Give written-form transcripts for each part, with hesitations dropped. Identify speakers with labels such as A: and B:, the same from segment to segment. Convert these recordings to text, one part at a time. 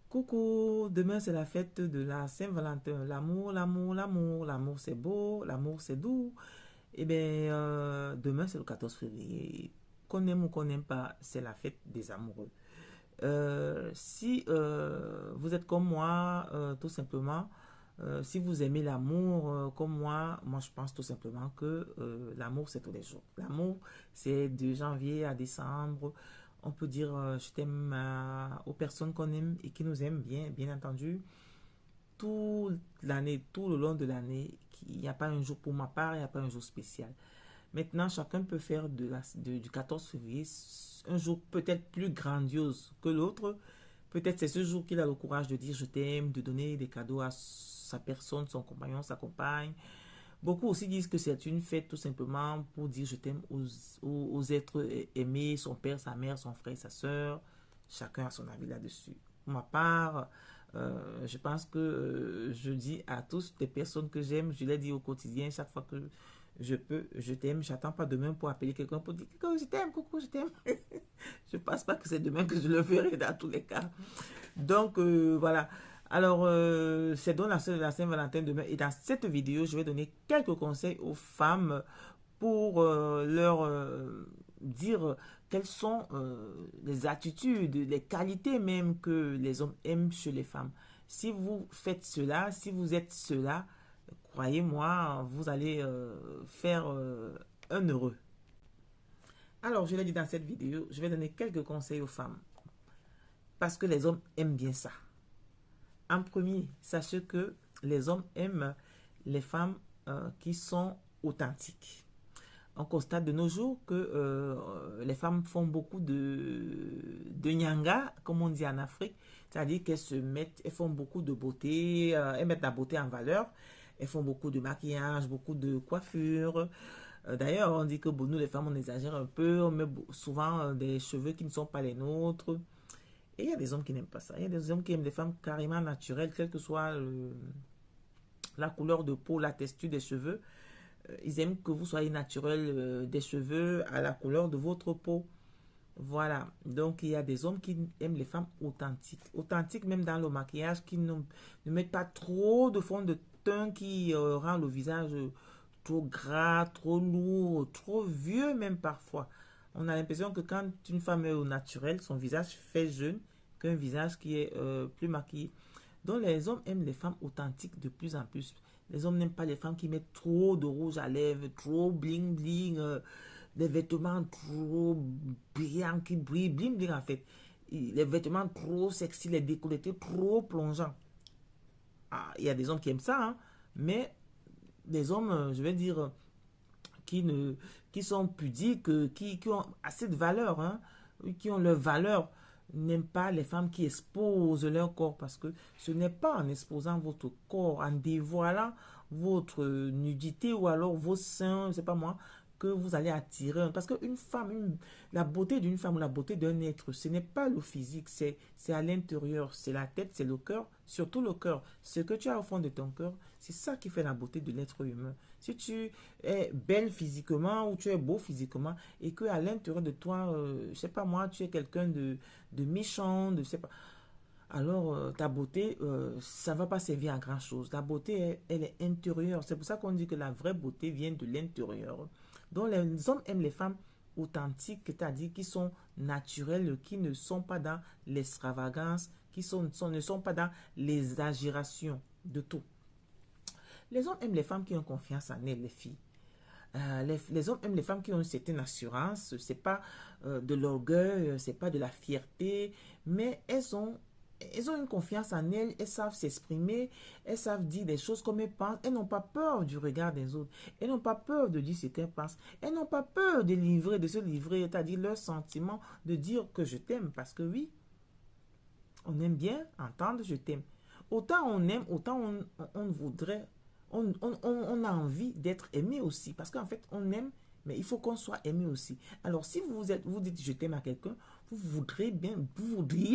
A: Coucou, demain c'est la fête de la Saint-Valentin. L'amour, l'amour, l'amour, l'amour c'est beau, l'amour c'est doux. Eh bien, demain c'est le 14 février. Qu'on aime ou qu'on n'aime pas, c'est la fête des amoureux. Si vous êtes comme moi, tout simplement, si vous aimez l'amour comme moi je pense tout simplement que l'amour c'est tous les jours. L'amour c'est de janvier à décembre. On peut dire je t'aime aux personnes qu'on aime et qui nous aiment bien, bien entendu. Toute l'année, tout le long de l'année, il n'y a pas un jour pour ma part, il n'y a pas un jour spécial. Maintenant, chacun peut faire du 14 février un jour peut-être plus grandiose que l'autre. Peut-être c'est ce jour qu'il a le courage de dire je t'aime, de donner des cadeaux à sa personne, son compagnon, sa compagne. Beaucoup aussi disent que c'est une fête tout simplement pour dire je t'aime aux êtres aimés, son père, sa mère, son frère, sa soeur. Chacun a son avis là-dessus. Pour ma part, je pense que je dis à tous les personnes que j'aime, je les dis au quotidien, chaque fois que je peux, je t'aime. J'attends pas demain pour appeler quelqu'un pour dire coucou, je t'aime, coucou, je t'aime. Je pense pas que c'est demain que je le ferai dans tous les cas. Donc voilà. Alors c'est donc la Saint-Valentin demain et dans cette vidéo je vais donner quelques conseils aux femmes pour leur dire quelles sont les attitudes, les qualités même que les hommes aiment chez les femmes. Si vous faites cela, si vous êtes cela, croyez-moi, vous allez faire un heureux. Alors, je l'ai dit dans cette vidéo, je vais donner quelques conseils aux femmes. Parce que les hommes aiment bien ça. En premier, sachez que les hommes aiment les femmes qui sont authentiques. On constate de nos jours que les femmes font beaucoup de nyanga, comme on dit en Afrique. C'est-à-dire qu'elles se mettent, elles font beaucoup de beauté, elles mettent la beauté en valeur. Elles font beaucoup de maquillage, beaucoup de coiffure. D'ailleurs, on dit que bon, nous, les femmes, on exagère un peu. On met souvent des cheveux qui ne sont pas les nôtres. Et il y a des hommes qui n'aiment pas ça. Il y a des hommes qui aiment des femmes carrément naturelles, quelle que soit la couleur de peau, la texture des cheveux. Ils aiment que vous soyez naturel des cheveux à la couleur de votre peau. Voilà. Donc, il y a des hommes qui aiment les femmes authentiques. Authentiques même dans le maquillage, qui ne mettent pas trop de fond de teint qui rend le visage trop gras, trop lourd, trop vieux même parfois. On a l'impression que quand une femme est au naturel, son visage fait jeune qu'un visage qui est plus maquillé. Donc les hommes aiment les femmes authentiques de plus en plus. Les hommes n'aiment pas les femmes qui mettent trop de rouge à lèvres, trop bling bling, des vêtements trop brillants qui brillent, bling bling en fait. Les vêtements trop sexy, les décolletés trop plongeants. Ah, il y a des hommes qui aiment ça, hein, mais des hommes, je vais dire, qui, ne, qui sont pudiques, qui ont assez de valeur, hein, qui ont leur valeur, n'aiment pas les femmes qui exposent leur corps parce que ce n'est pas en exposant votre corps, en dévoilant votre nudité ou alors vos seins, je sais pas moi, que vous allez attirer. Parce qu'une femme, la beauté d'une femme ou la beauté d'un être, ce n'est pas le physique, c'est à l'intérieur, c'est la tête, c'est le cœur, surtout le cœur. Ce que tu as au fond de ton cœur, c'est ça qui fait la beauté de l'être humain. Si tu es belle physiquement ou tu es beau physiquement et que à l'intérieur de toi, je sais pas moi, tu es quelqu'un de méchant, de je sais pas, alors ta beauté, ça ne va pas servir à grand chose. La beauté, elle est intérieure. C'est pour ça qu'on dit que la vraie beauté vient de l'intérieur. Donc les hommes aiment les femmes authentiques, c'est-à-dire qui sont naturelles, qui ne sont pas dans l'extravagance, ne sont pas dans l'exagération de tout. Les hommes aiment les femmes qui ont confiance en elles, les filles. Les hommes aiment les femmes qui ont une certaine assurance. C'est pas de l'orgueil, c'est pas de la fierté, mais elles ont une confiance en elles, elles savent s'exprimer, elles savent dire des choses comme elles pensent, elles n'ont pas peur du regard des autres, elles n'ont pas peur de dire ce qu'elles pensent, elles n'ont pas peur de se livrer, c'est-à-dire leurs sentiments, de dire que je t'aime, parce que oui, on aime bien entendre je t'aime. Autant on aime, autant on voudrait, on a envie d'être aimé aussi, parce qu'en fait on aime, mais il faut qu'on soit aimé aussi. Alors si vous dites je t'aime à quelqu'un, vous voudriez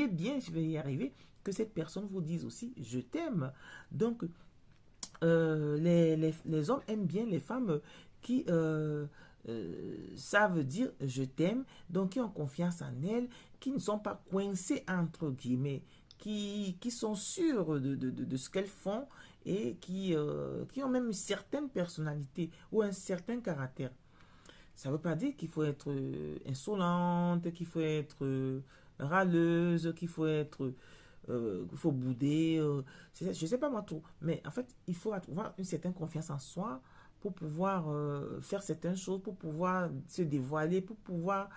A: bien, je vais y arriver, que cette personne vous dise aussi je t'aime. Donc les hommes aiment bien les femmes qui savent dire je t'aime, donc qui ont confiance en elles, qui ne sont pas coincées entre guillemets, qui sont sûres de ce qu'elles font et qui ont même une certaine personnalité ou un certain caractère. Ça ne veut pas dire qu'il faut être insolente, qu'il faut être râleuse, qu'il faut bouder. Je ne sais pas moi tout. Mais en fait, il faut avoir une certaine confiance en soi pour pouvoir faire certaines choses, pour pouvoir se dévoiler, pour pouvoir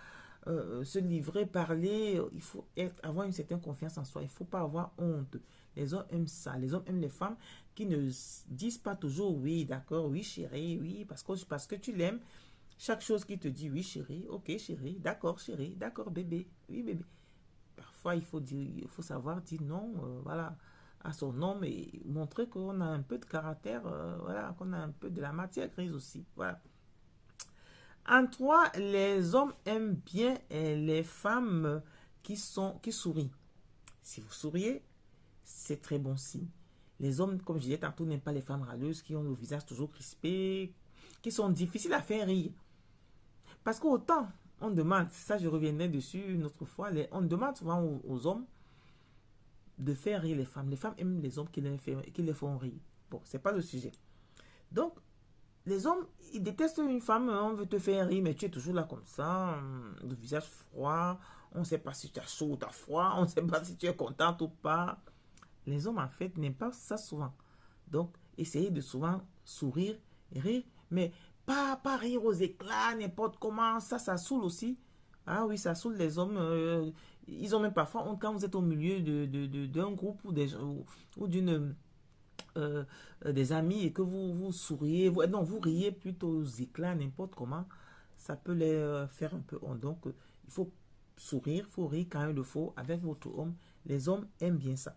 A: se livrer, parler. Il faut avoir une certaine confiance en soi. Il ne faut pas avoir honte. Les hommes aiment ça. Les hommes aiment les femmes qui ne disent pas toujours oui, d'accord, oui chérie, oui, parce que tu l'aimes. Chaque chose qui te dit oui chérie, ok chérie, d'accord bébé, oui bébé. Parfois il faut savoir dire non, voilà, à son homme et montrer qu'on a un peu de caractère, voilà, qu'on a un peu de la matière grise aussi, voilà. En trois, les hommes aiment bien les femmes qui sourient. Si vous souriez, c'est très bon signe. Les hommes, comme je disais tantôt, n'aiment pas les femmes râleuses qui ont le visage toujours crispé, qui sont difficiles à faire rire. Parce qu'autant, on demande, ça je reviendrai dessus une autre fois, on demande souvent aux hommes de faire rire les femmes. Les femmes aiment les hommes qui les font rire. Bon, c'est pas le sujet. Donc, les hommes, ils détestent une femme, on veut te faire rire, mais tu es toujours là comme ça, le visage froid, on ne sait pas si tu as chaud ou tu as froid, on ne sait pas si tu es contente ou pas. Les hommes, en fait, n'aiment pas ça souvent. Donc, essayez de souvent sourire, rire, mais pas rire aux éclats, n'importe comment, ça saoule aussi. Ah oui, ça saoule les hommes. Ils ont même parfois honte quand vous êtes au milieu d'un groupe ou d'une des amis et que vous souriez, non, vous riez plutôt aux éclats, n'importe comment, ça peut les faire un peu honte. Donc, il faut sourire, il faut rire quand il le faut avec votre homme. Les hommes aiment bien ça.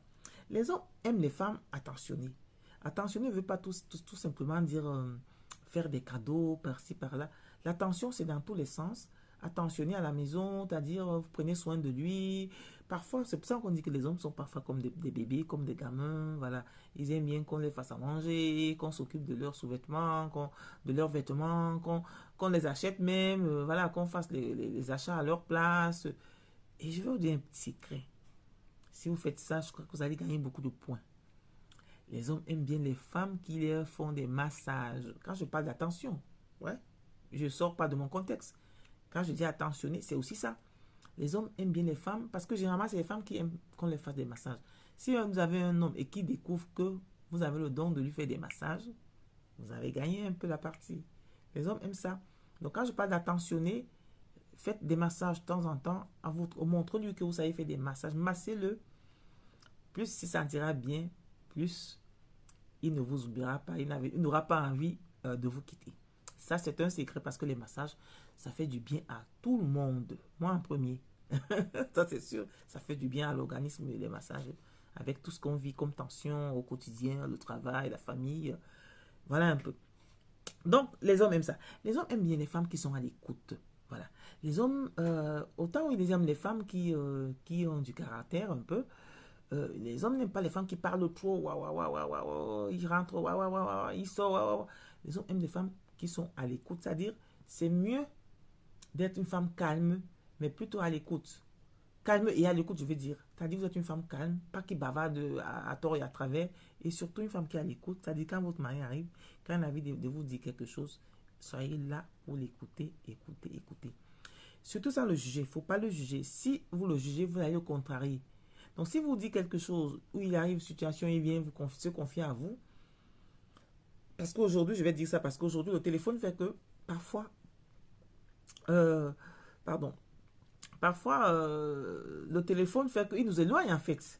A: Les hommes aiment les femmes attentionnées. Attentionné ne veut pas tout simplement dire faire des cadeaux par-ci, par-là. L'attention, c'est dans tous les sens. Attentionné à la maison, c'est-à-dire vous prenez soin de lui. Parfois, c'est pour ça qu'on dit que les hommes sont parfois comme des bébés, comme des gamins. Voilà. Ils aiment bien qu'on les fasse à manger, qu'on s'occupe de leurs sous-vêtements, de leurs vêtements, qu'on les achète même, voilà, qu'on fasse les achats à leur place. Et je vais vous dire un petit secret. Si vous faites ça, je crois que vous allez gagner beaucoup de points. Les hommes aiment bien les femmes qui leur font des massages. Quand je parle d'attention, ouais, je ne sors pas de mon contexte. Quand je dis attentionner, c'est aussi ça. Les hommes aiment bien les femmes parce que généralement, c'est les femmes qui aiment qu'on leur fasse des massages. Si vous avez un homme et qui découvre que vous avez le don de lui faire des massages, vous avez gagné un peu la partie. Les hommes aiment ça. Donc, quand je parle d'attentionner, faites des massages de temps en temps. Montrez-lui que vous savez faire des massages. Massez-le. Plus il se sentira bien, plus il ne vous oubliera pas. Il n'aura pas envie de vous quitter. Ça, c'est un secret parce que les massages, ça fait du bien à tout le monde. Moi en premier. Ça, c'est sûr. Ça fait du bien à l'organisme, les massages. Avec tout ce qu'on vit comme tension au quotidien, le travail, la famille. Voilà un peu. Donc, les hommes aiment ça. Les hommes aiment bien les femmes qui sont à l'écoute. Voilà. Les hommes, autant ils aiment les femmes qui ont du caractère un peu. Les hommes n'aiment pas les femmes qui parlent trop. Ils rentrent. Ils sortent. Les hommes aiment les femmes qui sont à l'écoute. C'est-à-dire, c'est mieux d'être une femme calme, mais plutôt à l'écoute. Calme et à l'écoute, je veux dire. C'est-à-dire, vous êtes une femme calme, pas qui bavarde à tort et à travers. Et surtout, une femme qui est à l'écoute. C'est-à-dire, quand votre mari arrive, quand il a envie de vous dire quelque chose, soyez là pour l'écouter, écouter. Surtout sans le juger. Il ne faut pas le juger. Si vous le jugez, vous allez le contrarier. Donc, si vous dites quelque chose où il arrive une situation, il vient se confier à vous. Parce qu'aujourd'hui, je vais dire ça, parce qu'aujourd'hui, le téléphone fait que parfois, le téléphone fait qu'il nous éloigne en fait.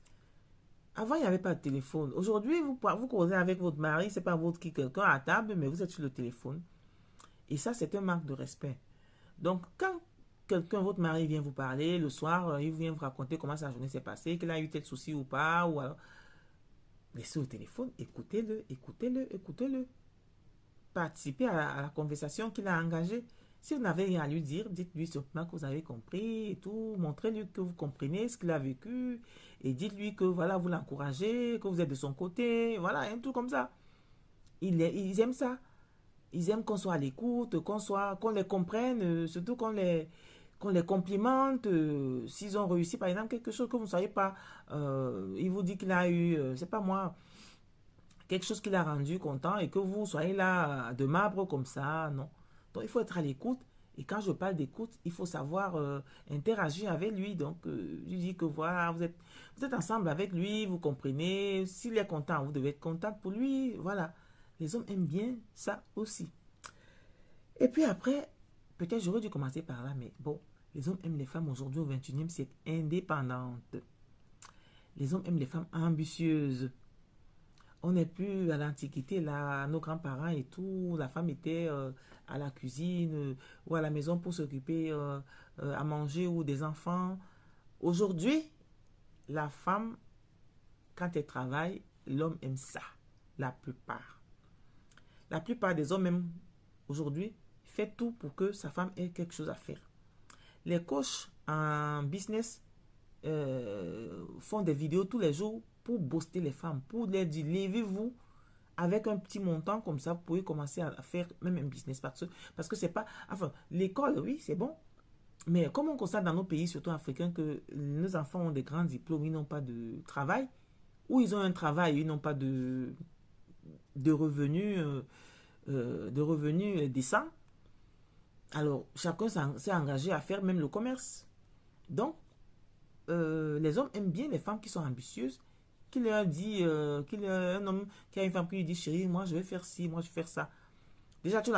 A: Avant, il n'y avait pas de téléphone. Aujourd'hui, vous causez avec votre mari, c'est pas votre quelqu'un à table, mais vous êtes sur le téléphone. Et ça, c'est un manque de respect. Donc, quand votre mari vient vous parler le soir, il vient vous raconter comment sa journée s'est passée, qu'il a eu tel souci ou pas, ou alors, laissez au téléphone, écoutez-le. Participez à la conversation qu'il a engagée. Si vous n'avez rien à lui dire, dites-lui simplement que vous avez compris et tout. Montrez-lui que vous comprenez ce qu'il a vécu. Et dites-lui que voilà, vous l'encouragez, que vous êtes de son côté. Voilà, un truc comme ça. Ils aiment ça. Ils aiment qu'on soit à l'écoute, qu'on les comprenne, surtout qu'on qu'on les complimente. S'ils ont réussi, par exemple, quelque chose que vous ne savez pas, il vous dit qu'il a eu, c'est pas moi, quelque chose qui l'a rendu content et que vous soyez là de marbre comme ça, non. Donc, il faut être à l'écoute. Et quand je parle d'écoute, il faut savoir interagir avec lui. Donc, je dis que voilà, vous êtes ensemble avec lui, vous comprenez. S'il est content, vous devez être content pour lui. Voilà. Les hommes aiment bien ça aussi. Et puis après, peut-être j'aurais dû commencer par là, mais bon, les hommes aiment les femmes aujourd'hui au 21e siècle indépendantes. Les hommes aiment les femmes ambitieuses. On n'est plus à l'Antiquité, là, nos grands-parents et tout, la femme était à la cuisine ou à la maison pour s'occuper à manger ou des enfants. Aujourd'hui, la femme, quand elle travaille, l'homme aime ça, la plupart. La plupart des hommes même aujourd'hui fait tout pour que sa femme ait quelque chose à faire. Les coachs en business font des vidéos tous les jours pour booster les femmes, pour leur dire, levez-vous avec un petit montant comme ça, vous pouvez commencer à faire même un business. Parce que c'est pas... Enfin, l'école, oui, c'est bon. Mais comme on constate dans nos pays, surtout africains, que nos enfants ont des grands diplômes, ils n'ont pas de travail, ou ils ont un travail, ils n'ont pas de revenus, décents. Alors, chacun s'est engagé à faire même le commerce. Donc, les hommes aiment bien les femmes qui sont ambitieuses, qui leur dit, un homme qui a une femme qui lui dit, chérie, moi je vais faire ci, moi je vais faire ça. Déjà, tu l'as